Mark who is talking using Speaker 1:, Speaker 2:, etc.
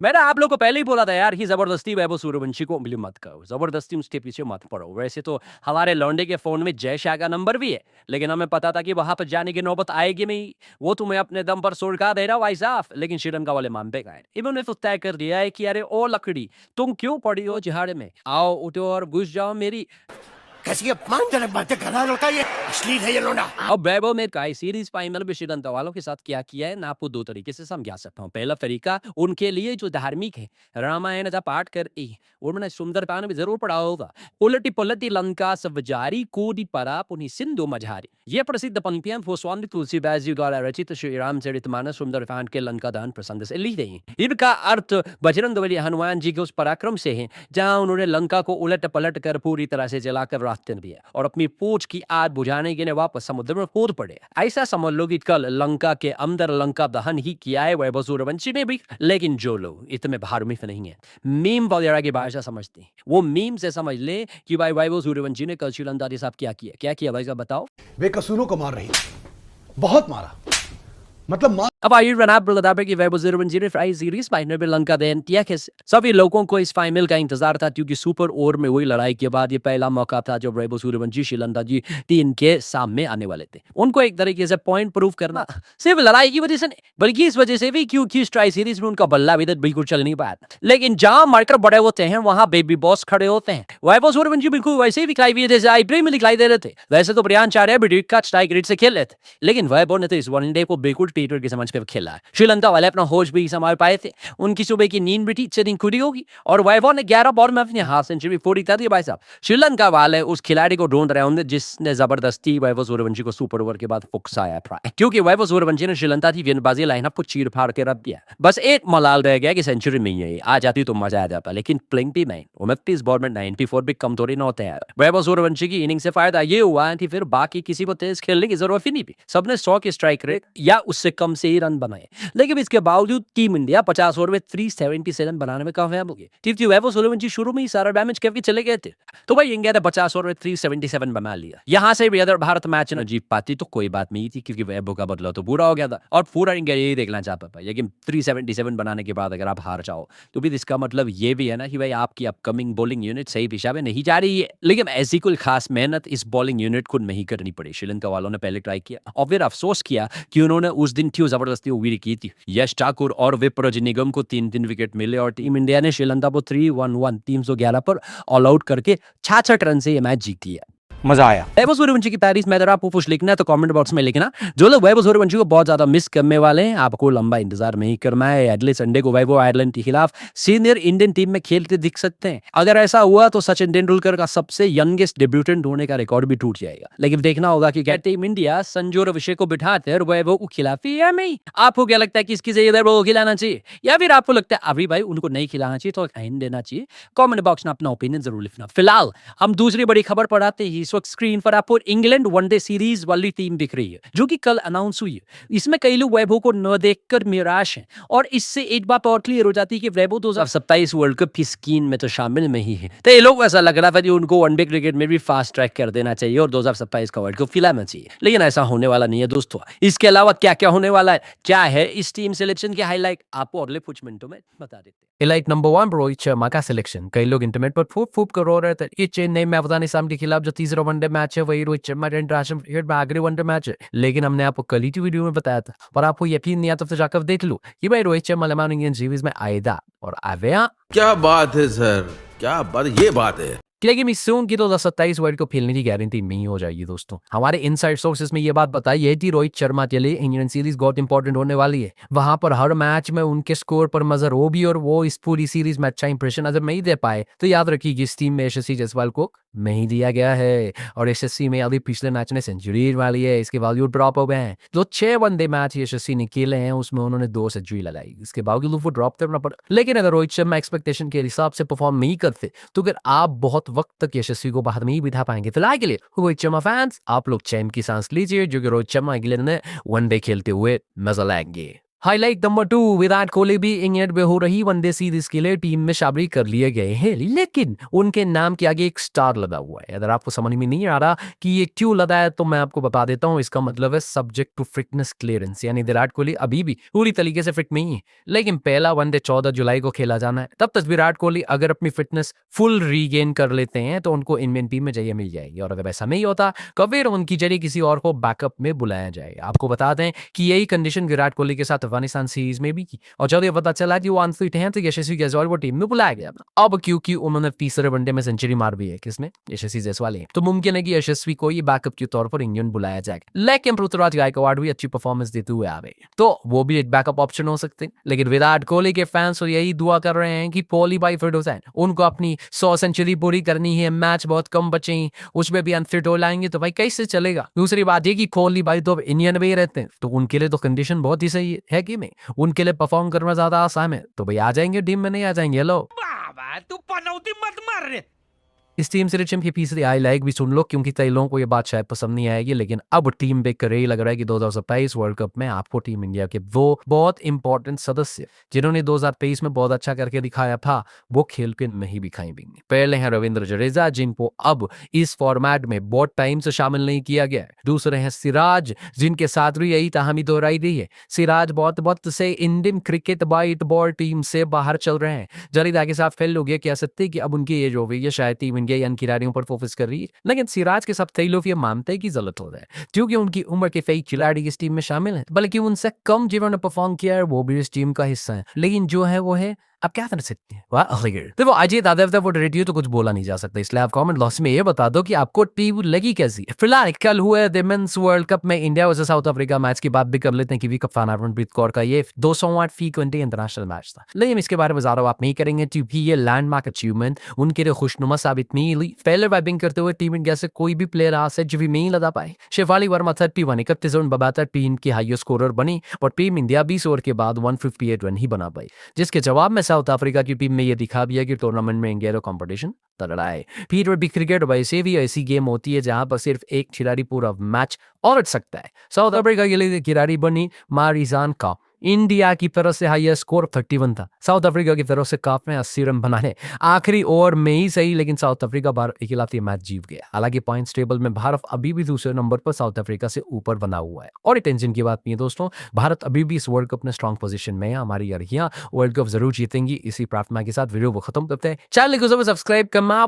Speaker 1: मैंने आप लोग को पहले ही बोला था यार कि ज़बरदस्ती वैभव सूर्यवंशी को उंगली मत करो, ज़बरदस्ती उसके पीछे मत पड़ो। वैसे तो हमारे लौंडे के फ़ोन में जय शाह का नंबर भी है, लेकिन हमें पता था कि वहाँ पर जाने की नौबत आएगी नहीं। वो तुम्हें अपने दम पर सुलगा दे रहा भाई साहब, लेकिन श्रीलंका वाले मानते कहाँ हैं। इन्होंने तो तय कर दिया है कि अरे ओ लकड़ी, तुम क्यों पड़ी हो झाड़ में? आओ उठो और घुस जाओ मेरी।
Speaker 2: कैसी अपमानजनक बातें कर रहा है लड़का ये। अश्लील है ये लोंडा।
Speaker 1: अब वैभव ने का सीरीज फाइनल में श्रीलंका वालों के साथ क्या किया है, मैं आपको दो तरीके से समझा सकता हूँ। पहला तरीका उनके लिए जो धार्मिक है, रामायण का पाठ कर उन्होंने सुंदरकांड में जरूर पढ़ा होगा। उलटी पुलटी लंका सब जारी कोडी परा पुनि सिंधु मझारी। ये प्रसिद्ध पंक्तियां गोस्वामी तुलसीदास जी द्वारा रचित श्री रामचरितमानस सुंदरकांड के लंका दहन प्रसंग से ली गई है। इनका अर्थ बजरंगबली हनुमान जी के उस पराक्रम से है जहां उन्होंने लंका को उलट पलट कर पूरी तरह से जलाकर रास्ते दिया और अपनी पूछ की आग बुझाने के लिए वापस समुद्र में कूद पड़े। ऐसा समझ लो कि कल लंका के अंदर लंका दहन ही किया है वैभव सूर्यवंशी ने भी। लेकिन जो लोग इतने धार्मिक नहीं है, मीम वगैरह की भाषा समझते हैं, वो मीम से समझ ले कि भाई वैभव सूर्यवंशी ने कल श्रीलंका के साथ क्या किया भाई साहब बताओ।
Speaker 3: बेकसूरों को मार रही है, बहुत मारा, मतलब
Speaker 1: अब आइए रनाब बताते कि वैभव सूर्यवंशी ने फ्राई सीरीज फाइनल में लंका दहन किया। सभी लोगों को इस फाइनल का इंतजार था क्योंकि सुपर ओवर में हुई लड़ाई के बाद ये पहला मौका था जब वैभव सूर्यवंशी श्रीलंका जी टीम के सामने आने वाले थे। उनको एक तरीके से पॉइंट प्रूव करना सिर्फ लड़ाई की वजह से नहीं, बल्कि इस वजह से भी क्योंकि इस ट्राई सीरीज में उनका बल्ला भी बिल्कुल चल नहीं पाया। लेकिन जहां मार्कर बड़े होते हैं वहां बेबी बॉस खड़े होते हैं। वैभव सूर्यवंशी बिल्कुल वैसे ही दिखाई दिए जैसे आईपीएल में दिखाई दे रहे थे। वैसे तो प्रियांश आर्या भी का स्ट्राइक रेट से खेल रहे थे, लेकिन वैभव ने तो इस वनडे को बिल्कुल टी20 की समझ पे खेला है। श्रीलंका वाले अपना होश भी संभाल पाए थे, उनकी सुबह की नींद भी ठीक से नहीं खुली होगी और वैभव ने 11 बॉल में अपनी हाफ सेंचुरी पूरी कर दी। भाई साहब श्रीलंका वाले उस खिलाड़ी को ढूंढ रहे होंगे जिसने जबरदस्ती वैभव सूर्यवंशी को सुपर ओवर के बाद फुकसाया था, क्योंकि वैभव सूर्यवंशी ने श्रीलंका की गेंदबाजी लाइनअप को चीर फाड़ के रख दिया। बस एक मलाल रह गया कि सेंचुरी नहीं है, आ जाती तो मजा आ जाता, लेकिन प्लेइंग भी नहीं। 29 बॉल में 94 भी कम थोड़ी ना होते हैं। वैभव सूर्यवंशी की इनिंग से फायदा ये हुआ कि फिर बाकी किसी को तेज खेलने की जरूरत ही नहीं थी। सबने 100 की स्ट्राइक रेट या उससे कम से ही रन बनाए, लेकिन इसके बावजूद टीम इंडिया 50 ओवर में 377 बनाने में कामयाब हो गई। टीम वैभव सूर्यवंशी शुरू में ही सारा डैमेज करके चले गए थे, तो भाई इंडिया ने 50 ओवर में 377 बना लिया। यहाँ से भी अगर भारत मैच न जीत पाती तो कोई बात नहीं थी, क्योंकि वैभव का बदलाव तो बुरा हो गया था और पूरा इंडिया यही देखना चाहता था। लेकिन 377 बनाने के बाद अगर आप हार जाओ तो भी इसका मतलब ये भी है ना कि भाई आपकी अपकमिंग बॉलिंग यूनिट सही दिशा में नहीं जा रही है। लेकिन ऐसी कोई खास मेहनत इस बॉलिंग यूनिट को नहीं करनी पड़ी। श्रीलंका वालों ने पहले ट्राई किया और फिर अफसोस किया कि उन्होंने उस दिन क्यों जबरदस्ती उम्मीद की थी। यश ठाकुर और विप्रज निगम को 3-3 विकेट मिले और टीम इंडिया ने श्रीलंका को 3-1-1 311 पर ऑल आउट करके 66 रन से ये मैच जीत लिया।
Speaker 4: मजा आया।
Speaker 1: वैभव सूर्यवंशी की तारीफ में अगर आपको कुछ लिखना है तो कमेंट बॉक्स में लिखना। जो लोग वैभव सूर्यवंशी को बहुत ज्यादा मिस करने वाले हैं, आपको लंबा इंतजार नहीं करना है। अगले संडे को वैभव आयरलैंड के खिलाफ सीनियर इंडियन टीम में खेलते दिख सकते हैं। अगर ऐसा हुआ तो सचिन तेंदुलकर का सबसे यंगेस्ट डेब्यूटेंट होने का रिकॉर्ड भी टूट जाएगा। लेकिन देखना होगा कि क्या टीम इंडिया संजू और अभिषेक को बिठाकर वैभव को खिलाती है नहीं। आपको क्या लगता है कि इसकी जगह वैभव को खिलाना चाहिए, या फिर आपको लगता है अभी भाई उनको नहीं खिलाना चाहिए तो एंड देना चाहिए? कमेंट बॉक्स में अपना ओपिनियन जरूर लिखना। फिलहाल हम दूसरी बड़ी खबर पढ़ाते ही इस वक्त स्क्रीन पर और इंग्लैंड वनडे सीरीज वाली टीम दिख रही है जो कि कल अनाउंस हुई है। इसमें कई लोग वैभव को न देखकर निराश हैं और इससे एक बात और क्लियर हो जाती है कि वैभव 2027 वर्ल्ड कप की स्कीम में तो शामिल नहीं है। तो ये लोग ऐसा लग रहा था कि उनको वनडे क्रिकेट में भी फास्ट ट्रैक कर देना चाहिए और 2027 का वर्ल्ड कप खिलाना चाहिए, लेकिन ऐसा होने वाला नहीं है दोस्तों। इसके अलावा क्या क्या होने वाला है, क्या है इस टीम सिलेक्शन की हाईलाइट, आपको अगले कुछ मिनटों में बता देते हैं।
Speaker 5: हाईलाइट नंबर 1 रोहित शर्मा का सिलेक्शन। कई लोग इंटरनेट पर फूप कर रो रहे थे ये चेन्नई में अफगानिस्तान के खिलाफ जो तीसरा वनडे मैच है वही रोहित शर्मा इंटरनेशनल क्रिकेट में आखिरी वनडे मैच है, लेकिन हमने आपको कल ही की वीडियो में बताया था, पर आपको यकीन नहीं आता तो जाकर देख लो कि भाई Rohit Sharma lemon Indian series में आएगा और आवेया।
Speaker 6: क्या बात है सर, क्या बात, ये बात है।
Speaker 5: लेकिन इस सोन की 2027 वर्ल्ड कप खेलने की गारंटी नहीं हो जाएगी दोस्तों। हमारे इनसाइड सोर्सेस में ये बात बताई है कि रोहित शर्मा के लिए इंडियन सीरीज बहुत इंपॉर्टेंट होने वाली है। वहां पर हर मैच में उनके स्कोर पर नजर हो भी और वो इस पूरी सीरीज में अच्छा इंप्रेशन अगर नहीं दे पाए तो याद रखिए कि इस टीम में यशस्वी जायसवाल को नहीं दिया गया है और यशस्वी में अभी पिछले मैच में सेंचुरी वाली है, इसके बावजूद ड्रॉप हो गए हैं। जो 6 वनडे मैच यशस्वी ने खेले हैं उसमें उन्होंने 2 सेंचुरी लगाई, इसके बावजूद वो ड्रॉप करना पड़ा। लेकिन अगर रोहित शर्मा एक्सपेक्टेशन के हिसाब से परफॉर्म नहीं करते तो फिर आप बहुत वक्त तक यशस्वी को बाहर नहीं बिठा पाएंगे। फिलहाल के लिए रोहित शर्मा फैंस आप लोग चैन की सांस लीजिए, जो कि रोहित शर्मा इंग्लैंड में वनडे खेलते हुए नजर आएंगे। हाईलाइट नंबर 2, विराट कोहली भी इंग्लैंड में हो रही वनडे सीरीज के लिए टीम में शामिल कर लिए गए हैं, लेकिन उनके नाम के आगे एक स्टार लगा हुआ है। अगर आपको समझ में नहीं आ रहा कि ये क्यों लगा है तो मैं आपको बता देता हूँ। इसका मतलब है सब्जेक्ट टू फिटनेस क्लियरेंस, यानी विराट कोहली अभी भी पूरी तरीके से फिट नहीं है, लेकिन पहला वनडे 14 जुलाई को खेला जाना है। तब तक विराट कोहली अगर अपनी फिटनेस फुल रीगेन कर लेते हैं तो उनको इंडियन टीम में जगह मिल जाएगी, और अगर ऐसा नहीं होता तो फिर उनकी जगह किसी और को बैकअप में बुलाया जाएगा। आपको बता दें कि यही कंडीशन विराट कोहली के साथ अफगानिस्तान सीरीज में भी की, और जब ये पता चला कि वो अनफिट हैं तो यशस्वी जायसवाल वो टीम में बुलाया गया। अब क्योंकि उन्होंने तीसरे वनडे में सेंचुरी मार भी है, किसमें, यशस्वी जायसवाल है, तो मुमकिन है कि यशस्वी को ये बैकअप के तौर पर इंडियन बुलाया जाएगा। लेकिन पृथ्वीराज गायकवाड़ भी अच्छी परफॉर्मेंस देते हुए आ रहे हैं, तो वो भी एक बैकअप ऑप्शन हो सकते हैं। लेकिन विराट कोहली के फैंस तो यही दुआ कर रहे हैं कि कोहली भाई फिट हो जाए, उनको अपनी 100 सेंचुरी पूरी करनी है, मैच बहुत कम बचे हैं, उसमें भी अनफिट हो लाएंगे तो भाई कैसे चलेगा। दूसरी बात ये कि कोहली भाई तो इंडियन में ही रहते हैं, तो उनके लिए तो कंडीशन बहुत ही सही है कि नहीं, उनके लिए परफॉर्म करना ज्यादा आसान है, तो भाई आ जाएंगे टीम में, नहीं आ जाएंगे। हेलो
Speaker 2: बाबा तू पनौती मत मार रे।
Speaker 5: इस टीम सिलेक्शन के पीछे आई लाइक भी सुन लो, क्योंकि कई लोगों को ये बात शायद पसंद नहीं आएगी, लेकिन अब टीम देख कर यही लग रहा है कि 2023 वर्ल्ड कप में आपको टीम इंडिया के वो बहुत इंपॉर्टेंट सदस्य जिन्होंने 2023 में बहुत अच्छा करके दिखाया था वो खेल के नहीं दिखाई देंगे। पहले हैं रविंद्र जडेजा, जिनको अब इस फॉर्मेट में बहुत टाइम से शामिल नहीं किया गया है। दूसरे हैं सिराज, जिनके साथ भी यही कहानी दोहराई दी है। सिराज बहुत वक्त से Indian cricket white ball team से बाहर चल रहे हैं। जडेजा के साथ फेल हो गया, कह सकते हैं कि अब उनकी एज हो गई है, शायद टीम इंडिया या खिलाड़ियों पर फोकस कर रही है। लेकिन सिराज के साथ कई लोग ये मानते हैं कि गलत हो रहा है, क्योंकि उनकी उम्र के कई खिलाड़ी इस टीम में शामिल हैं, बल्कि उनसे कम जिन्होंने परफॉर्म किया है वो भी इस टीम का हिस्सा है। लेकिन जो है वो है, अब क्या कर सकते हैं। वाह देखो अजय दादा वो रेडियो तो कुछ बोला नहीं जा सकता, इसलिए आप कमेंट बॉक्स में ये बता दो कि आपको टीम लगी कैसी। फिलहाल कल हुए विमेंस वर्ल्ड कप में India versus south Africa match की बात भी कर लेते हैं कि विकट फर्नांडीज कौर का ये 208 T20 इंटरनेशनल मैच था, लेकिन इसके बारे में ज्यादा बात नहीं करेंगे क्योंकि ये लैंडमार्क अचीवमेंट उनके लिए खुशनुमा साबित नहीं हुई। पहले बैटिंग करते हुए टीम इंडिया से कोई भी प्लेयर आज से भी नहीं लगा पाए। शेफाली वर्मा 31 31 रन बबाता टीम की हाईएस्ट स्कोरर बनी, और टीम इंडिया 20 ओवर के बाद 158 रन ही बना पाई, जिसके जवाब में साउथ अफ्रीका की टीम में ये दिखा दिया कि टूर्नामेंट में इंडिया का कंपटीशन तगड़ा है। फिर भी क्रिकेट वैसे भी ऐसी गेम होती है जहां पर सिर्फ एक खिलाड़ी पूरा मैच और सकता है। साउथ अफ्रीका के लिए खिलाड़ी बनी मारिजान का इंडिया की तरफ से हाईएस्ट स्कोर 31 था। साउथ अफ्रीका की तरफ से काफ में 80 रन बनाने आखिरी ओवर में ही सही, लेकिन साउथ अफ्रीका भारत के खिलाफ ये मैच जीत गया। हालांकि पॉइंट्स टेबल में भारत अभी भी दूसरे नंबर पर साउथ अफ्रीका से ऊपर बना हुआ है, और टेंशन की बात नहीं है दोस्तों, भारत अभी भी इस वर्ल्ड कप में स्ट्रॉन्ग पोजीशन में है। हमारी लड़कियां वर्ल्ड कप जरूर जीतेंगी। इसी प्रार्थना के साथ वीडियो को खत्म करते हैं। चैनल को सब्सक्राइब करना